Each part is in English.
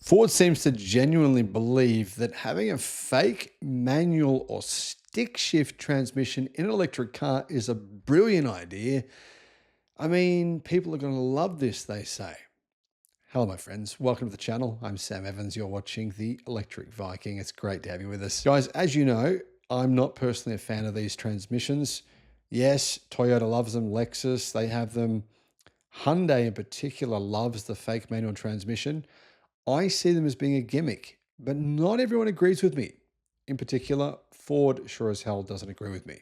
Ford seems to genuinely believe that having a fake manual or stick shift transmission in an electric car is a brilliant idea. I mean, people are going to love this, they say. Hello, my friends. Welcome to the channel. I'm Sam Evans. You're watching the Electric Viking. It's great to have you with us. Guys, as you know, I'm not personally a fan of these transmissions. Yes, Toyota loves them, Lexus, they have them. Hyundai in particular loves the fake manual transmission. I see them as being a gimmick, but not everyone agrees with me. In particular, Ford sure as hell doesn't agree with me.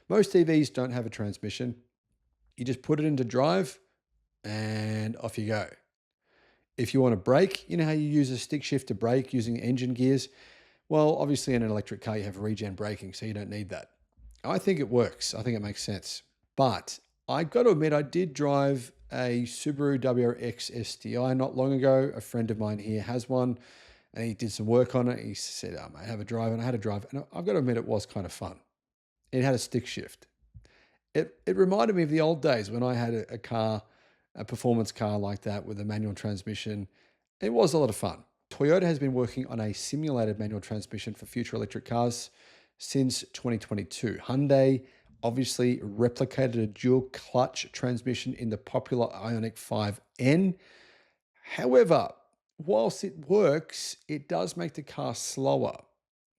Most EVs don't have a transmission. You just put it into drive and off you go. If you want to brake, you know how you use a stick shift to brake using engine gears? Well, obviously in an electric car, you have regen braking, so you don't need that. I think it works. I think it makes sense. But I got to admit, I did drive a Subaru WRX STI not long ago. A friend of mine here has one, and he did some work on it. He said, "Oh, mate, have a drive," and I had a drive, and I've got to admit, it was kind of fun. It had a stick shift. It reminded me of the old days when I had a car, a performance car like that with a manual transmission. It was a lot of fun. Toyota has been working on a simulated manual transmission for future electric cars since 2022. Hyundai obviously replicated a dual clutch transmission in the popular Ioniq 5N. However, whilst it works, it does make the car slower.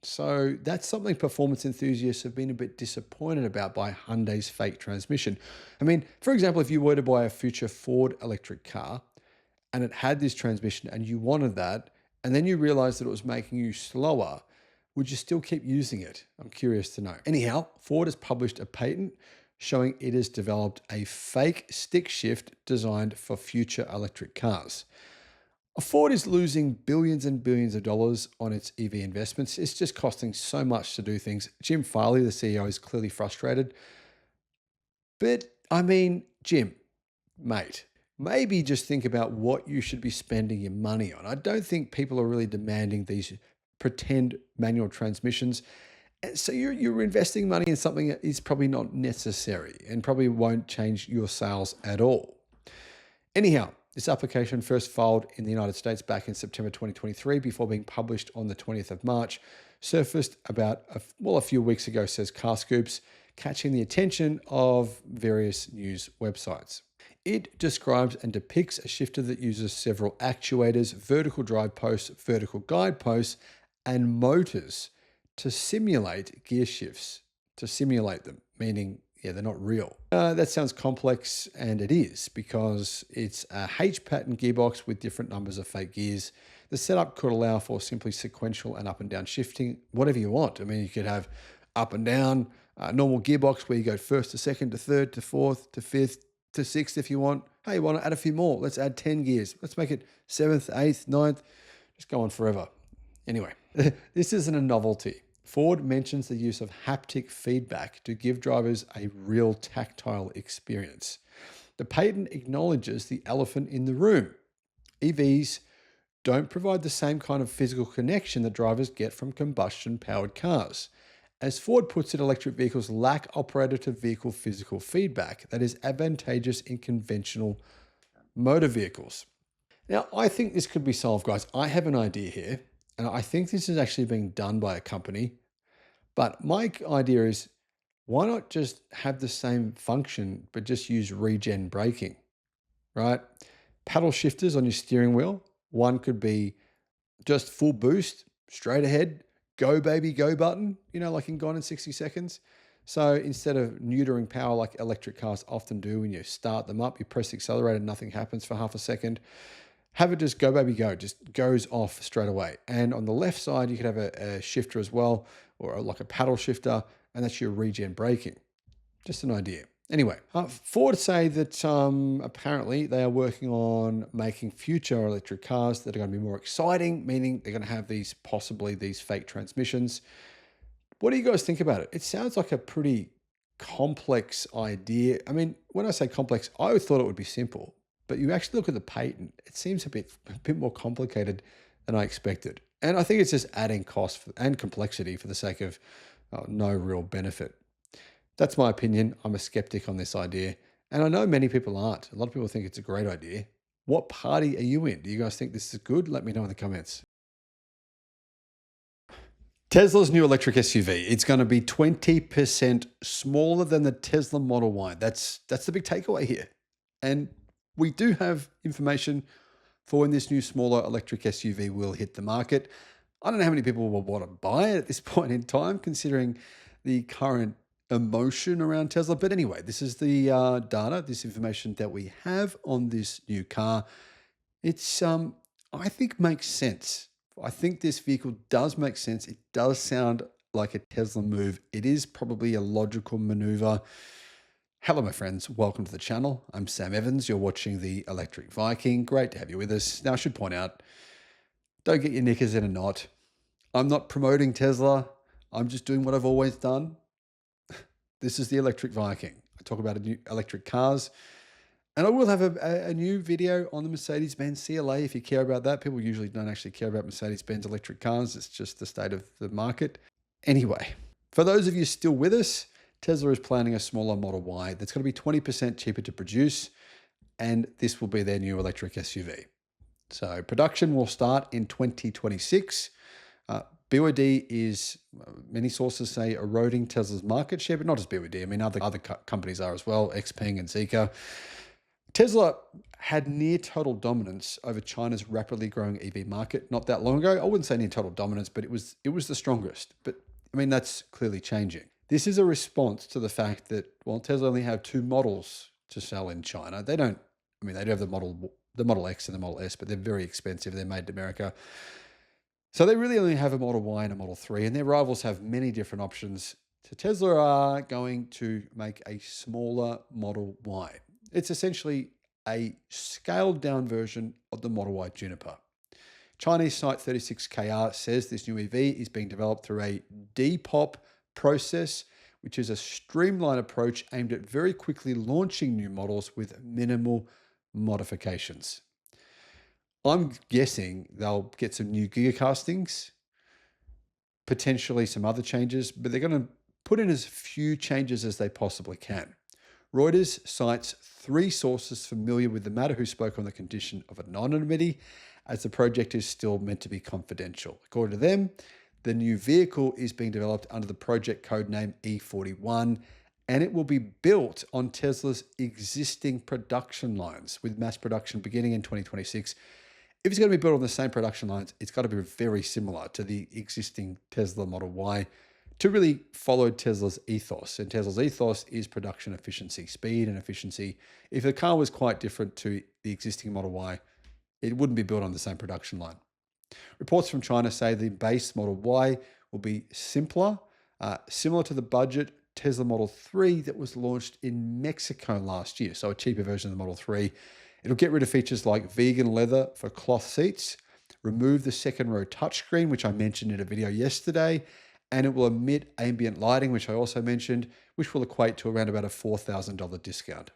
So that's something performance enthusiasts have been a bit disappointed about by Hyundai's fake transmission. I mean, for example, if you were to buy a future Ford electric car and it had this transmission and you wanted that, and then you realized that it was making you slower, would you still keep using it? I'm curious to know. Anyhow, Ford has published a patent showing it has developed a fake stick shift designed for future electric cars. Ford is losing billions and billions of dollars on its EV investments. It's just costing so much to do things. Jim Farley, the CEO, is clearly frustrated. But I mean, Jim, mate, maybe just think about what you should be spending your money on. I don't think people are really demanding these pretend manual transmissions. So you're investing money in something that is probably not necessary and probably won't change your sales at all. Anyhow, this application first filed in the United States back in September 2023 before being published on the 20th of March, surfaced about a few weeks ago, says CarScoops, catching the attention of various news websites. It describes and depicts a shifter that uses several actuators, vertical drive posts, vertical guide posts, and motors to simulate gear shifts, to simulate them, meaning they're not real. That sounds complex, and it is, because it's a H-pattern gearbox with different numbers of fake gears. The setup could allow for simply sequential and up and down shifting, whatever you want. I mean, you could have up and down, normal gearbox where you go first to second to third to fourth to fifth to sixth if you want. Hey, you want to add a few more? Let's add 10 gears. Let's make it seventh, eighth, ninth, just go on forever. Anyway, this isn't a novelty. Ford mentions the use of haptic feedback to give drivers a real tactile experience. The patent acknowledges the elephant in the room. EVs don't provide the same kind of physical connection that drivers get from combustion-powered cars. As Ford puts it, electric vehicles lack operator-to-vehicle physical feedback that is advantageous in conventional motor vehicles. Now, I think this could be solved, guys. I have an idea here. And I think this is actually being done by a company. But my idea is, why not just have the same function, but just use regen braking, right? Paddle shifters on your steering wheel. One could be just full boost, straight ahead, go baby, go button, like in Gone in 60 Seconds. So instead of neutering power like electric cars often do, when you start them up, you press the accelerator, nothing happens for half a second. Have it just go, baby, go. Just goes off straight away. And on the left side, you could have a shifter as well, or like a paddle shifter, and that's your regen braking. Just an idea. Anyway, Ford say that apparently they are working on making future electric cars that are going to be more exciting, meaning they're going to have possibly these fake transmissions. What do you guys think about it? It sounds like a pretty complex idea. I mean, when I say complex, I always thought it would be simple. But you actually look at the patent, it seems a bit more complicated than I expected. And I think it's just adding cost and complexity for the sake of no real benefit. That's my opinion. I'm a skeptic on this idea. And I know many people aren't. A lot of people think it's a great idea. What party are you in? Do you guys think this is good? Let me know in the comments. Tesla's new electric SUV, it's going to be 20% smaller than the Tesla Model Y. That's the big takeaway here. And we do have information for when this new smaller electric SUV will hit the market. I don't know how many people will want to buy it at this point in time, considering the current emotion around Tesla. But anyway, this is the data, this information that we have on this new car. It's, I think, makes sense. I think this vehicle does make sense. It does sound like a Tesla move. It is probably a logical maneuver. Hello, my friends. Welcome to the channel. I'm Sam Evans. You're watching the Electric Viking. Great to have you with us. Now, I should point out, don't get your knickers in a knot. I'm not promoting Tesla. I'm just doing what I've always done. This is the Electric Viking. I talk about new electric cars. And I will have a new video on the Mercedes-Benz CLA if you care about that. People usually don't actually care about Mercedes-Benz electric cars. It's just the state of the market. Anyway, for those of you still with us, Tesla is planning a smaller Model Y that's going to be 20% cheaper to produce, and this will be their new electric SUV. So production will start in 2026. BYD is, many sources say, eroding Tesla's market share, but not just BYD. I mean, other companies are as well, XPeng and Zeekr. Tesla had near total dominance over China's rapidly growing EV market not that long ago. I wouldn't say near total dominance, but it was the strongest. But I mean, that's clearly changing. This is a response to the fact that, well, Tesla only have two models to sell in China. They don't, I mean, they do have the Model X and the Model S, but they're very expensive. They're made in America. So they really only have a Model Y and a Model 3, and their rivals have many different options. So Tesla are going to make a smaller Model Y. It's essentially a scaled down version of the Model Y Juniper. Chinese site 36KR says this new EV is being developed through a Depop process, which is a streamlined approach aimed at very quickly launching new models with minimal modifications. I'm guessing they'll get some new gigacastings, potentially some other changes, but they're going to put in as few changes as they possibly can. Reuters cites three sources familiar with the matter who spoke on the condition of anonymity, as the project is still meant to be confidential. According to them, the new vehicle is being developed under the project code name E41, and it will be built on Tesla's existing production lines, with mass production beginning in 2026. If it's going to be built on the same production lines, it's got to be very similar to the existing Tesla Model Y to really follow Tesla's ethos. And Tesla's ethos is production efficiency, speed and efficiency. If the car was quite different to the existing Model Y, it wouldn't be built on the same production line. Reports from China say the base Model Y will be simpler, similar to the budget Tesla Model 3 that was launched in Mexico last year. So a cheaper version of the Model 3. It'll get rid of features like vegan leather for cloth seats, remove the second row touchscreen, which I mentioned in a video yesterday, and it will emit ambient lighting, which I also mentioned, which will equate to around about a $4,000 discount.